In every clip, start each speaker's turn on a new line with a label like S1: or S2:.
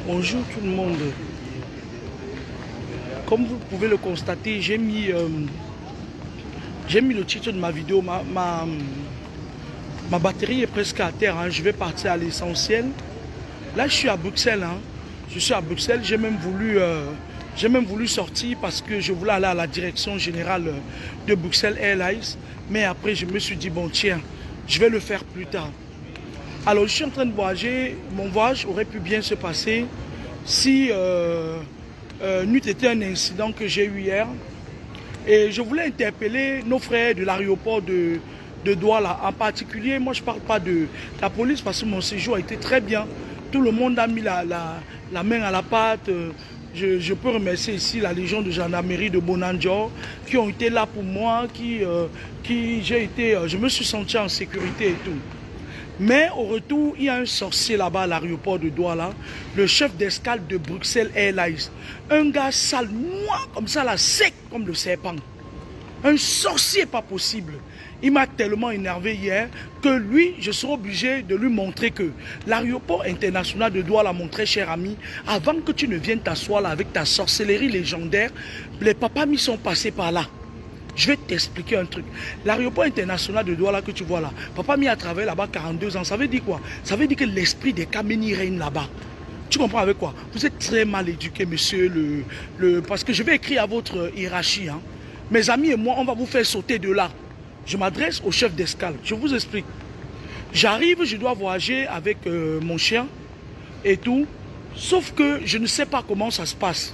S1: Bonjour tout le monde. Comme vous pouvez le constater, j'ai mis le titre de ma vidéo. Ma batterie est presque à terre. Hein. Je vais partir à l'essentiel. Là, je suis à Bruxelles. Hein. Je suis à Bruxelles. J'ai même voulu sortir parce que je voulais aller à la direction générale de Bruxelles Airlines. Mais après, je me suis dit, bon, tiens, je vais le faire plus tard. Alors, je suis en train de voyager. Mon voyage aurait pu bien se passer si n'eût été un incident que j'ai eu hier. Et je voulais interpeller nos frères de l'aéroport de Douala. En particulier, moi, je ne parle pas de la police parce que mon séjour a été très bien. Tout le monde a mis la main à la pâte. Je peux remercier ici la Légion de gendarmerie de Bonanjo qui ont été là pour moi, je me suis senti en sécurité et tout. Mais au retour, il y a un sorcier là-bas à l'aéroport de Douala, le chef d'escale de Bruxelles Airlines. Un gars sale, noir comme ça, là, sec comme le serpent. Un sorcier pas possible. Il m'a tellement énervé hier que lui, je serai obligé de lui montrer que l'aéroport international de Douala, mon très cher ami, avant que tu ne viennes t'asseoir là avec ta sorcellerie légendaire, les papas mis sont passés par là. Je vais t'expliquer un truc. L'aéroport international de Douala que tu vois là, papa m'y a travaillé là-bas 42 ans. Ça veut dire quoi? Ça veut dire que l'esprit des Kameni règne là-bas. Tu comprends avec quoi? Vous êtes très mal éduqué, monsieur, parce que je vais écrire à votre hiérarchie. Hein. Mes amis et moi, on va vous faire sauter de là. Je m'adresse au chef d'escale. Je vous explique. J'arrive, je dois voyager avec mon chien et tout. Sauf que je ne sais pas comment ça se passe.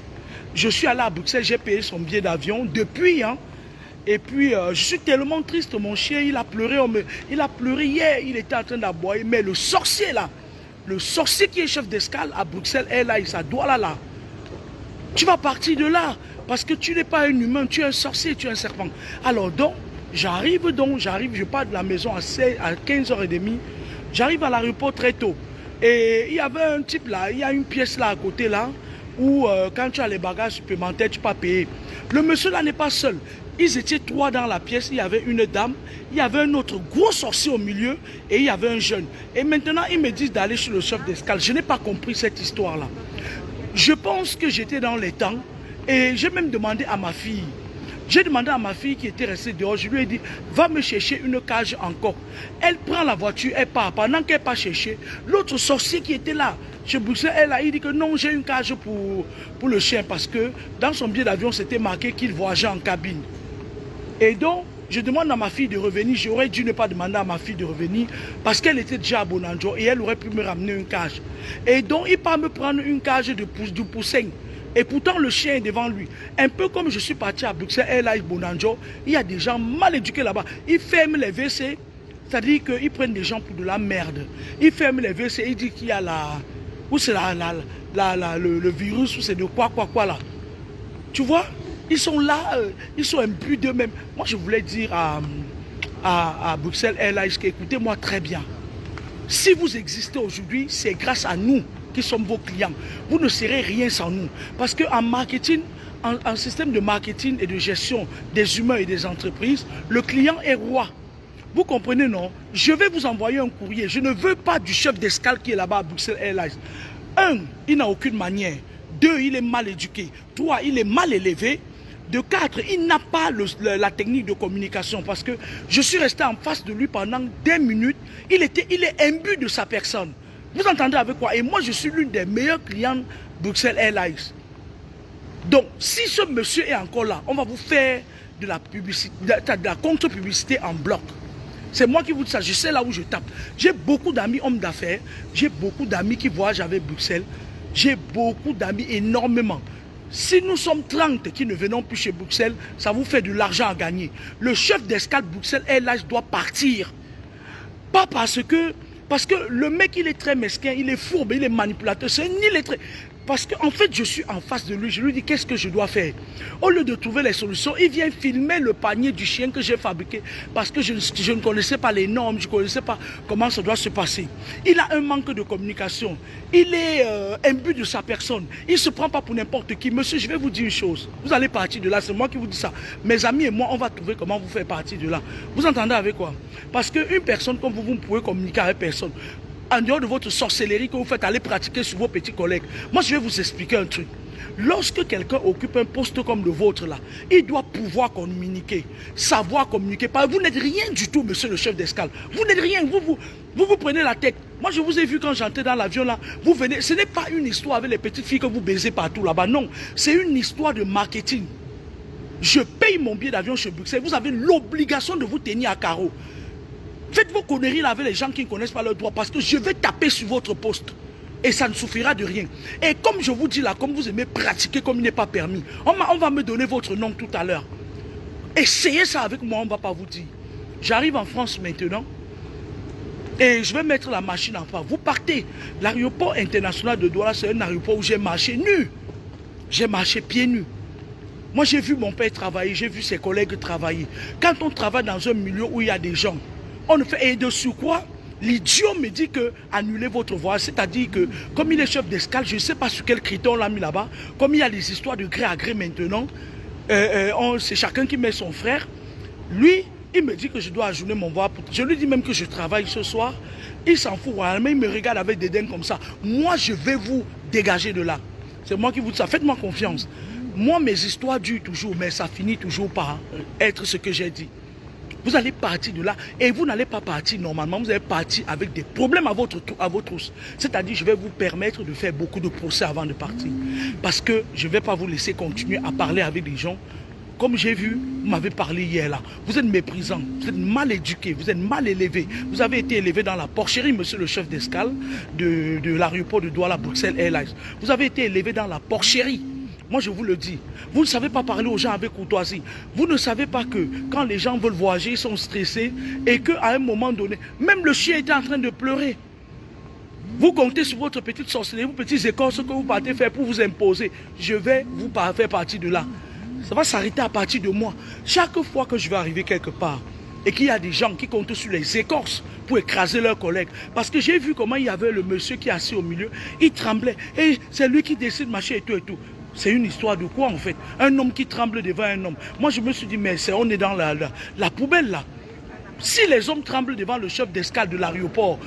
S1: Je suis allé à Bruxelles, j'ai payé son billet d'avion depuis, hein. Et puis, je suis tellement triste, mon chien, il a pleuré hier, il était en train d'aboyer. Mais le sorcier là, le sorcier qui est chef d'escale à Bruxelles Airlines, à Douala là, tu vas partir de là, parce que tu n'es pas un humain, tu es un sorcier, tu es un serpent. Alors donc, j'arrive, je pars de la maison à 15h30, j'arrive à l'aéroport très tôt. Et il y avait un type là, il y a une pièce là à côté là, où quand tu as les bagages supplémentaires, tu peux payer. Le monsieur là n'est pas seul. Ils étaient 3 dans la pièce, il y avait une dame, il y avait un autre gros sorcier au milieu et il y avait un jeune. Et maintenant, ils me disent d'aller chez le chef d'escale. Je n'ai pas compris cette histoire-là. Je pense que j'étais dans les temps et j'ai même demandé à ma fille. J'ai demandé à ma fille qui était restée dehors, je lui ai dit, va me chercher une cage encore. Elle prend la voiture, elle part. Pendant qu'elle part chercher, l'autre sorcier qui était là, chez Bruxelles, il dit que non, j'ai une cage pour le chien parce que dans son billet d'avion, c'était marqué qu'il voyageait en cabine. Et donc, je demande à ma fille de revenir. J'aurais dû ne pas demander à ma fille de revenir parce qu'elle était déjà à Bonanjo et elle aurait pu me ramener une cage. Et donc, il part me prendre une cage du poussin. Et pourtant, le chien est devant lui. Un peu comme je suis parti à Bruxelles, Airlines Bonanjo, il y a des gens mal éduqués là-bas. Ils ferment les WC, c'est-à-dire qu'ils prennent des gens pour de la merde. Ils ferment les WC, ils disent qu'il y a où c'est le virus, ou c'est de quoi là. Tu vois? Ils sont là, ils sont imbus d'eux-mêmes. Moi, je voulais dire à Bruxelles Airlines écoutez-moi très bien. Si vous existez aujourd'hui, c'est grâce à nous qui sommes vos clients. Vous ne serez rien sans nous. Parce qu'en marketing, en système de marketing et de gestion des humains et des entreprises, le client est roi. Vous comprenez, non? Je vais vous envoyer un courrier. Je ne veux pas du chef d'escale qui est là-bas à Bruxelles Airlines. 1, il n'a aucune manière. 2, il est mal éduqué. 3, il est mal élevé. De 4, il n'a pas la technique de communication parce que je suis resté en face de lui pendant des minutes. Il est imbu de sa personne. Vous entendez avec quoi? Et moi, je suis l'une des meilleures clientes Bruxelles Airlines. Donc, si ce monsieur est encore là, on va vous faire de la publicité, de la contre-publicité en bloc. C'est moi qui vous dis ça, je sais là où je tape. J'ai beaucoup d'amis hommes d'affaires, j'ai beaucoup d'amis qui voyagent avec Bruxelles, j'ai beaucoup d'amis énormément. Si nous sommes 30 qui ne venons plus chez Bruxelles, ça vous fait de l'argent à gagner. Le chef d'escale Bruxelles Airlines doit partir. Pas parce que le mec il est très mesquin, il est fourbe, il est manipulateur, c'est ni lettré. Parce qu'en fait, je suis en face de lui. Je lui dis, qu'est-ce que je dois faire? Au lieu de trouver les solutions, il vient filmer le panier du chien que j'ai fabriqué. Parce que je ne connaissais pas les normes, je ne connaissais pas comment ça doit se passer. Il a un manque de communication. Il est imbu de sa personne. Il ne se prend pas pour n'importe qui. Monsieur, je vais vous dire une chose. Vous allez partir de là, c'est moi qui vous dis ça. Mes amis et moi, on va trouver comment vous faire partir de là. Vous entendez avec quoi? Parce qu'une personne comme vous, vous ne pouvez communiquer avec personne. En dehors de votre sorcellerie que vous faites aller pratiquer sur vos petits collègues. Moi, je vais vous expliquer un truc. Lorsque quelqu'un occupe un poste comme le vôtre là, il doit pouvoir communiquer, savoir communiquer. Vous n'êtes rien du tout, monsieur le chef d'escale. Vous n'êtes rien, vous prenez la tête. Moi, je vous ai vu quand j'entrais dans l'avion là, vous venez, ce n'est pas une histoire avec les petites filles que vous baisez partout là-bas, non. C'est une histoire de marketing. Je paye mon billet d'avion chez Bruxelles, vous avez l'obligation de vous tenir à carreau. Faites vos conneries là avec les gens qui ne connaissent pas leurs droits parce que je vais taper sur votre poste. Et ça ne suffira de rien. Et comme je vous dis là, comme vous aimez pratiquer comme il n'est pas permis, on va me donner votre nom tout à l'heure. Essayez ça avec moi, on ne va pas vous dire. J'arrive en France maintenant et je vais mettre la machine en part. Vous partez. L'aéroport international de Douala, c'est un aéroport où j'ai marché nu. J'ai marché pieds nus. Moi j'ai vu mon père travailler, j'ai vu ses collègues travailler. Quand on travaille dans un milieu où il y a des gens, on ne fait, et de surcroît, l'idiot me dit que annulez votre voyage, c'est-à-dire que comme il est chef d'escale, je ne sais pas sur quel critère on l'a mis là-bas, comme il y a des histoires de gré à gré maintenant, c'est chacun qui met son frère. Lui, il me dit que je dois ajourner mon voyage. Je lui dis même que je travaille ce soir. Il s'en fout, mais il me regarde avec des dents comme ça. Moi, je vais vous dégager de là. C'est moi qui vous dis ça. Faites-moi confiance. Moi, mes histoires durent toujours, mais ça finit toujours par être ce que j'ai dit. Vous allez partir de là et vous n'allez pas partir normalement, vous allez partir avec des problèmes à votre housse. C'est-à-dire, je vais vous permettre de faire beaucoup de procès avant de partir. Parce que je ne vais pas vous laisser continuer à parler avec des gens. Comme j'ai vu, vous m'avez parlé hier là. Vous êtes méprisant, vous êtes mal éduqué, vous êtes mal élevé. Vous avez été élevé dans la porcherie, monsieur le chef d'escale de l'aéroport de Douala Bruxelles Airlines. Vous avez été élevé dans la porcherie. Moi, je vous le dis, vous ne savez pas parler aux gens avec courtoisie. Vous ne savez pas que quand les gens veulent voyager, ils sont stressés et qu'à un moment donné, même le chien était en train de pleurer. Vous comptez sur votre petite sorcellerie, vos petites écorces que vous partez faire pour vous imposer. Je vais vous faire partie de là. Ça va s'arrêter à partir de moi. Chaque fois que je vais arriver quelque part et qu'il y a des gens qui comptent sur les écorces pour écraser leurs collègues. Parce que j'ai vu comment il y avait le monsieur qui est assis au milieu, il tremblait. Et c'est lui qui décide, machin et tout et tout. C'est une histoire de quoi en fait? Un homme qui tremble devant un homme. Moi je me suis dit, mais on est dans la poubelle là. Si les hommes tremblent devant le chef d'escale de l'aéroport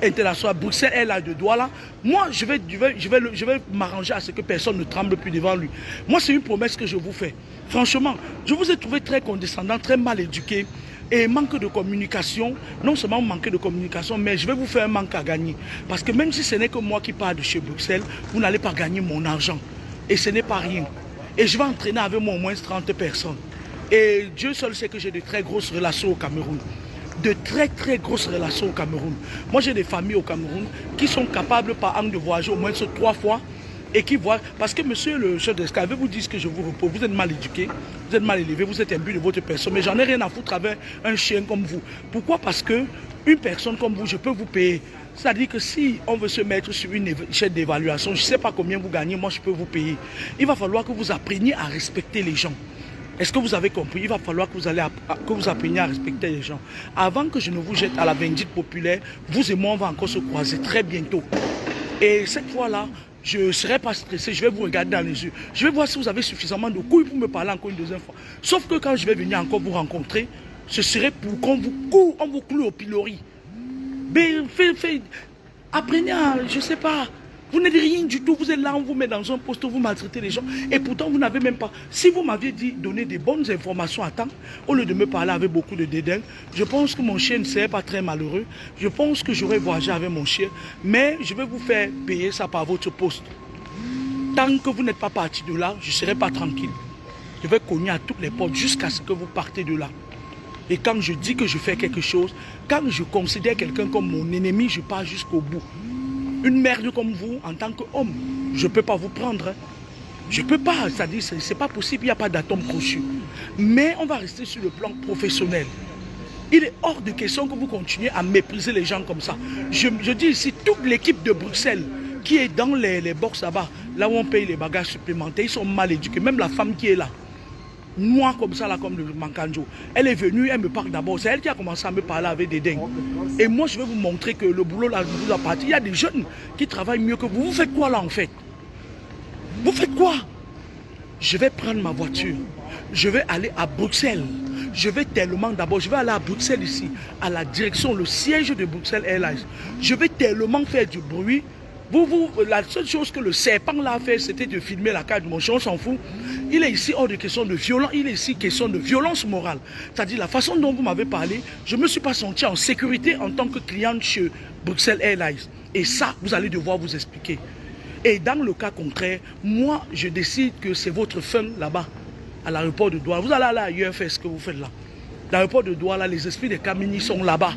S1: international Bruxelles Airlines de Douala, moi je vais m'arranger à ce que personne ne tremble plus devant lui. Moi c'est une promesse que je vous fais. Franchement, je vous ai trouvé très condescendant, très mal éduqué et manque de communication. Non seulement manque de communication, mais je vais vous faire un manque à gagner. Parce que même si ce n'est que moi qui pars de chez Bruxelles, vous n'allez pas gagner mon argent. Et ce n'est pas rien. Et je vais entraîner avec moi au moins 30 personnes. Et Dieu seul sait que j'ai de très grosses relations au Cameroun. De très très grosses relations au Cameroun. Moi j'ai des familles au Cameroun qui sont capables par an de voyager au moins 3 fois. Et qui voient, parce que monsieur le chef d'escale, je vais vous dire ce que je vous repose. Vous êtes mal éduqué, vous êtes mal élevé, vous êtes imbu de votre personne. Mais j'en ai rien à foutre avec un chien comme vous. Pourquoi? Parce que une personne comme vous, je peux vous payer. C'est-à-dire que si on veut se mettre sur une chaîne d'évaluation, je ne sais pas combien vous gagnez, moi je peux vous payer. Il va falloir que vous appreniez à respecter les gens. Est-ce que vous avez compris? Il va falloir que vous appreniez à respecter les gens. Avant que je ne vous jette à la vindicte populaire, vous et moi on va encore se croiser très bientôt. Et cette fois-là, je ne serai pas stressé, je vais vous regarder dans les yeux. Je vais voir si vous avez suffisamment de couilles pour me parler encore une deuxième fois. Sauf que quand je vais venir encore vous rencontrer, ce serait pour qu'on vous cloue au pilori. Mais apprenez à, je ne sais pas, vous n'êtes rien du tout, vous êtes là, on vous met dans un poste, vous maltraitez les gens, et pourtant vous n'avez même pas, si vous m'aviez dit, donner des bonnes informations à temps, au lieu de me parler avec beaucoup de dédain, je pense que mon chien ne serait pas très malheureux, je pense que j'aurais voyagé avec mon chien, mais je vais vous faire payer ça par votre poste. Tant que vous n'êtes pas parti de là, je ne serai pas tranquille. Je vais cogner à toutes les portes jusqu'à ce que vous partez de là. Et quand je dis que je fais quelque chose, quand je considère quelqu'un comme mon ennemi, je pars jusqu'au bout. Une merde comme vous, en tant qu'homme, je ne peux pas vous prendre. Hein. Je ne peux pas, c'est-à-dire ce n'est pas possible, il n'y a pas d'atome crochu. Mais on va rester sur le plan professionnel. Il est hors de question que vous continuez à mépriser les gens comme ça. Je dis ici, toute l'équipe de Bruxelles, qui est dans les box là-bas, là où on paye les bagages supplémentaires, ils sont mal éduqués. Même la femme qui est là, noire comme ça, là, comme le Mankanjo, elle est venue, elle me parle d'abord. C'est elle qui a commencé à me parler avec des dingues. Et moi, je vais vous montrer que le boulot là, vous appartient. Il y a des jeunes qui travaillent mieux que vous. Vous faites quoi là, en fait? Vous faites quoi? Je vais prendre ma voiture. Je vais aller à Bruxelles. Je vais tellement d'abord, je vais aller à Bruxelles ici, à la direction, le siège de Bruxelles Airlines. Je vais tellement faire du bruit. La seule chose que le serpent là a fait, c'était de filmer la carte de mon chien, on s'en fout. Il est ici hors de question de violence, il est ici question de violence morale. C'est-à-dire la façon dont vous m'avez parlé, je ne me suis pas senti en sécurité en tant que cliente chez Bruxelles Airlines. Et ça, vous allez devoir vous expliquer. Et dans le cas contraire, moi, je décide que c'est votre fin là-bas, à l'aéroport de Douala. Vous allez aller ailleurs faire ce que vous faites là. L'aéroport de Douala, les esprits des Kamini sont là-bas.